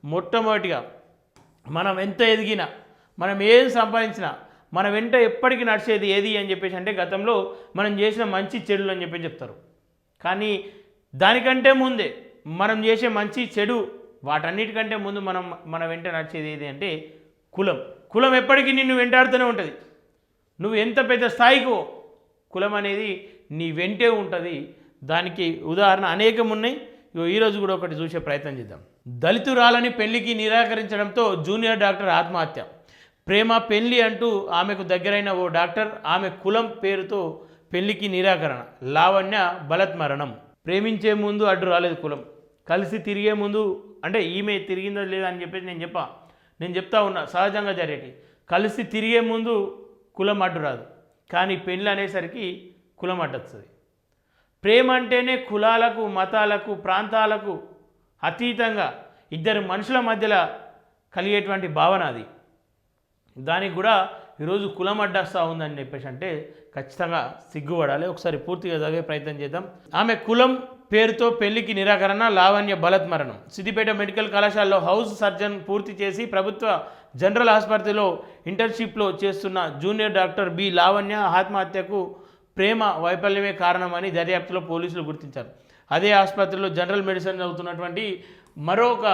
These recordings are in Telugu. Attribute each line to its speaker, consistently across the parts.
Speaker 1: మొట్టమొదటిగా మనం ఎంత ఎదిగినా మనం ఏది సంపాదించినా మన వెంట ఎప్పటికీ నడిచేది ఏది అని చెప్పేసి అంటే గతంలో మనం చేసిన మంచి చెడులు అని చెప్పి చెప్తారు. కానీ దానికంటే ముందే మనం చేసే మంచి చెడు వాటన్నిటికంటే ముందు మన వెంట నడిచేది ఏది అంటే కులం ఎప్పటికీ నిన్ను వెంటాడుతూనే ఉంటుంది. నువ్వు ఎంత పెద్ద స్థాయికో కులం అనేది నీ వెంటే ఉంటుంది. దానికి ఉదాహరణ అనేకం ఉన్నాయి. ఈరోజు కూడా ఒకటి చూసే ప్రయత్నం చేద్దాం. దళితురాలని పెళ్లికి నిరాకరించడంతో జూనియర్ డాక్టర్ ఆత్మహత్య. ప్రేమ పెళ్లి అంటూ ఆమెకు దగ్గరైన ఓ డాక్టర్ ఆమె కులం పేరుతో పెళ్లికి నిరాకరణ. లావణ్య బలత్మరణం. ప్రేమించే ముందు అడ్డు రాలేదు కులం, కలిసి తిరిగే ముందు అంటే ఈమె తిరిగిందో లేదా అని చెప్పేసి నేను చెప్తా ఉన్నా. సహజంగా జరిగేటి కలిసి తిరిగే ముందు కులం అడ్డు రాదు, కానీ పెళ్ళి అనేసరికి కులం అడ్డొస్తుంది. ప్రేమ అంటేనే కులాలకు మతాలకు ప్రాంతాలకు అతీతంగా ఇద్దరు మనుషుల మధ్యలో కలిగేటువంటి భావన అది. దానికి కూడా ఈరోజు కులం అడ్డొస్తూ ఉందని చెప్పేసి అంటే ఖచ్చితంగా సిగ్గుపడాలి. ఒకసారి పూర్తిగా చదివే ప్రయత్నం చేద్దాం. ఆమె కులం పేరుతో పెళ్లికి నిరాకరణ. లావణ్య బలత్మరణం. సిద్దిపేట మెడికల్ కళాశాలలో హౌస్ సర్జన్ పూర్తి చేసి ప్రభుత్వ జనరల్ ఆసుపత్రిలో ఇంటర్న్షిప్లో చేస్తున్న జూనియర్ డాక్టర్ బి లావణ్య ఆత్మహత్యకు ప్రేమ వైఫల్యమే కారణమని దర్యాప్తులో పోలీసులు గుర్తించారు. అదే ఆసుపత్రిలో జనరల్ మెడిసిన్ చదువుతున్నటువంటి మరొక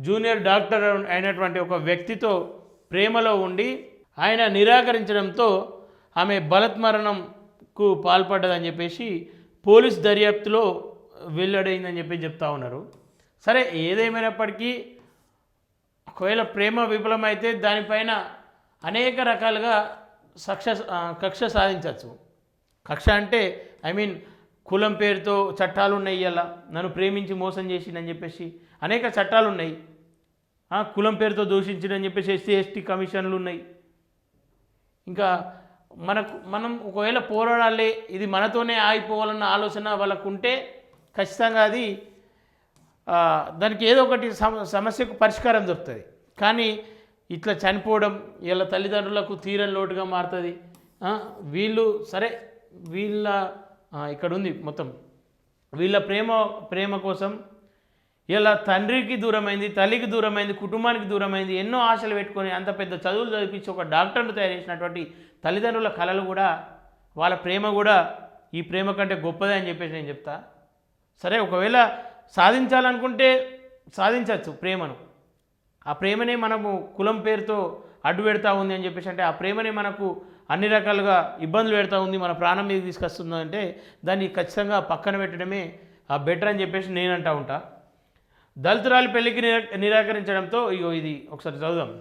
Speaker 1: జూనియర్ డాక్టర్ అయినటువంటి ఒక వ్యక్తితో ప్రేమలో ఉండి ఆయన నిరాకరించడంతో ఆమె బలత్మరణంకు పాల్పడ్డదని చెప్పేసి పోలీస్ దర్యాప్తులో వెల్లడైందని చెప్పి చెప్తా ఉన్నారు. సరే, ఏదేమైనప్పటికీ ఒకవేళ ప్రేమ విఫలమైతే దానిపైన అనేక రకాలుగా కక్ష సాధించవచ్చు. కక్ష అంటే కులం పేరుతో చట్టాలు ఉన్నాయి. ఇలా నన్ను ప్రేమించి మోసం చేసిందని చెప్పేసి అనేక చట్టాలు ఉన్నాయి. కులం పేరుతో దూషించిందని చెప్పేసి ఎస్సీ ఎస్టీ కమిషన్లు ఉన్నాయి. ఇంకా మనం ఒకవేళ పోరాడాలి, ఇది మనతోనే ఆగిపోవాలన్న ఆలోచన వాళ్ళకు ఉంటే ఖచ్చితంగా అది దానికి ఏదో ఒకటి సమస్యకు పరిష్కారం దొరుకుతుంది. కానీ ఇట్లా చనిపోవడం వీళ్ళ తల్లిదండ్రులకు తీరని లోటుగా మారుతుంది. వీళ్ళు సరే వీళ్ళ ఇక్కడ ఉంది మొత్తం వీళ్ళ ప్రేమ కోసం ఇలా తండ్రికి దూరమైంది, తల్లికి దూరమైంది, కుటుంబానికి దూరమైంది, ఎన్నో ఆశలు పెట్టుకొని అంత పెద్ద చదువులు చదివించి ఒక డాక్టర్ను తయారు చేసినటువంటి తల్లిదండ్రుల కళలు కూడా వాళ్ళ ప్రేమ కూడా ఈ ప్రేమ కంటే గొప్పదే అని చెప్పేసి నేను చెప్తా. సరే, ఒకవేళ సాధించాలనుకుంటే సాధించవచ్చు ప్రేమను. ఆ ప్రేమనే మనము కులం పేరుతో అడ్డు పెడతా ఉంది అని చెప్పేసి అంటే ఆ ప్రేమనే మనకు అన్ని రకాలుగా ఇబ్బందులు పెడతా ఉంది, మన ప్రాణం మీద తీసుకొస్తుంది అంటే దాన్ని ఖచ్చితంగా పక్కన పెట్టడమే బెటర్ అని చెప్పేసి నేను అంటూ ఉంటా. దళితురాలి పెళ్లికి నిరాకరించడంతో ఇది ఒకసారి చదువుదాం.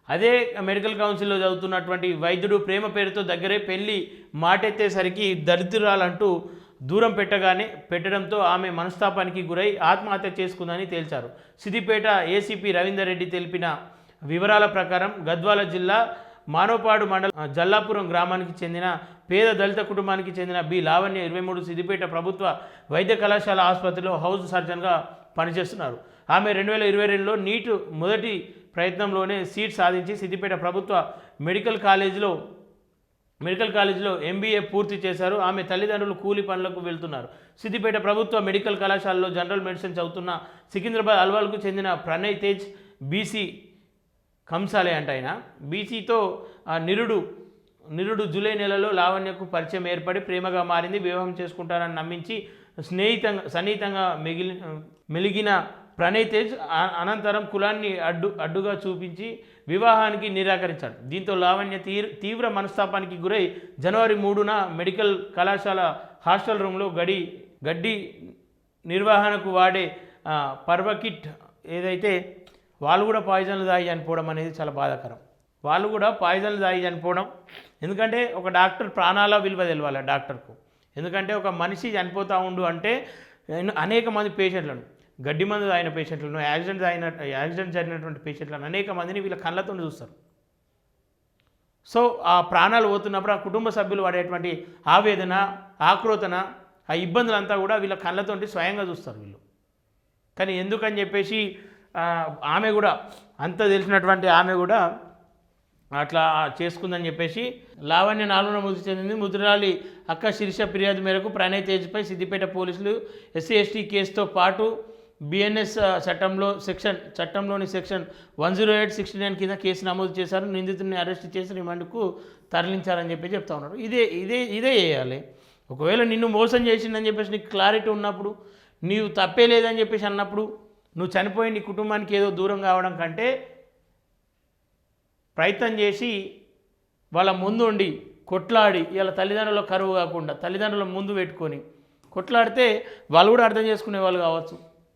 Speaker 1: అదే మెడికల్ కౌన్సిల్లో చదువుతున్నటువంటి వైద్యుడు ప్రేమ పేరుతో దగ్గరే పెళ్లి మాటెత్తేసరికి దళితురాలంటూ దూరం పెట్టడంతో ఆమె మనస్తాపానికి గురై ఆత్మహత్య చేసుకుందని తేల్చారు. సిద్దిపేట ఏసీపీ రవీందర్ రెడ్డి తెలిపిన వివరాల ప్రకారం గద్వాల జిల్లా మానోపాడు మండలం జల్లాపురం గ్రామానికి చెందిన పేద దళిత కుటుంబానికి చెందిన బి లావణ్య 23 సిద్దిపేట ప్రభుత్వ వైద్య కళాశాల ఆసుపత్రిలో హౌస్ సర్జన్గా పనిచేస్తున్నారు. ఆమె 2022లో నీట్ మొదటి ప్రయత్నంలోనే సీట్ సాధించి సిద్దిపేట ప్రభుత్వ మెడికల్ కాలేజీలో ఎంబీఏ పూర్తి చేశారు. ఆమె తల్లిదండ్రులు కూలి పనులకు వెళ్తున్నారు. సిద్దిపేట ప్రభుత్వ మెడికల్ కళాశాలలో జనరల్ మెడిసిన్ చదువుతున్న సికింద్రాబాద్ అల్వాల్కు చెందిన ప్రణయ్ తేజ్ బీసీ కంసాలే అంట ఆయన. బీసీతో నిరుడు జూలై నెలలో లావణ్యకు పరిచయం ఏర్పడి ప్రేమగా మారింది. వివాహం చేసుకుంటారని నమ్మించి సన్నిహితంగా మెలిగిన ప్రణయ్ తేజ్ అనంతరం కులాన్ని అడ్డుగా చూపించి వివాహానికి నిరాకరించాడు. దీంతో లావణ్య తీవ్ర మనస్తాపానికి గురై జనవరి 3న మెడికల్ కళాశాల హాస్టల్ రూమ్లో గడ్డి నిర్వహణకు వాడే పర్వకిట్ ఏదైతే వాళ్ళు కూడా పాయిజన్లు తాగి చనిపోవడం అనేది చాలా బాధాకరం. వాళ్ళు కూడా పాయిజన్లు తాగి చనిపోవడం, ఎందుకంటే ఒక డాక్టర్ ప్రాణాల విలువ తెలవాలి డాక్టర్కు. ఎందుకంటే ఒక మనిషి చనిపోతూ ఉండు అంటే అనేక మంది పేషెంట్లను, గడ్డి మందు తాగిన పేషెంట్లను, యాక్సిడెంట్ జరిగినటువంటి పేషెంట్లను అనేక మందిని వీళ్ళ కళ్ళతో చూస్తారు. సో ఆ ప్రాణాలు పోతున్నప్పుడు ఆ కుటుంబ సభ్యులు పడేటువంటి ఆవేదన, ఆక్రోతన, ఆ ఇబ్బందులంతా కూడా వీళ్ళ కళ్ళతోటి స్వయంగా చూస్తారు వీళ్ళు. కానీ ఎందుకని చెప్పేసి ఆమె కూడా అంత తెలిసినటువంటి ఆమె కూడా అట్లా చేసుకుందని చెప్పేసి లావణ్య 4న మృతి చెందింది. మృతురాలి అక్క శిరీష ఫిర్యాదు మేరకు ప్రణయ్ తేజ్పై సిద్దిపేట పోలీసులు ఎస్సీ ఎస్టీ కేసుతో పాటు బిఎన్ఎస్ చట్టంలోని సెక్షన్ 108/69 కింద కేసు నమోదు చేశారు, నిందితుడిని అరెస్ట్ చేసి రిమాండ్కు తరలించారని చెప్పి చెప్తా ఉన్నారు. ఇదే చేయాలి. ఒకవేళ నిన్ను మోసం చేసిందని చెప్పేసి నీకు క్లారిటీ ఉన్నప్పుడు, నీవు తప్పే లేదని చెప్పేసి అన్నప్పుడు, నువ్వు చనిపోయి నీ కుటుంబానికి ఏదో దూరం కావడం కంటే ప్రయత్నం చేసి వాళ్ళ ముందు ఉండి కొట్లాడి ఇలా తల్లిదండ్రుల కరువు కాకుండా తల్లిదండ్రుల ముందు పెట్టుకొని కొట్లాడితే వాళ్ళు కూడా అర్థం చేసుకునే వాళ్ళు కావచ్చు.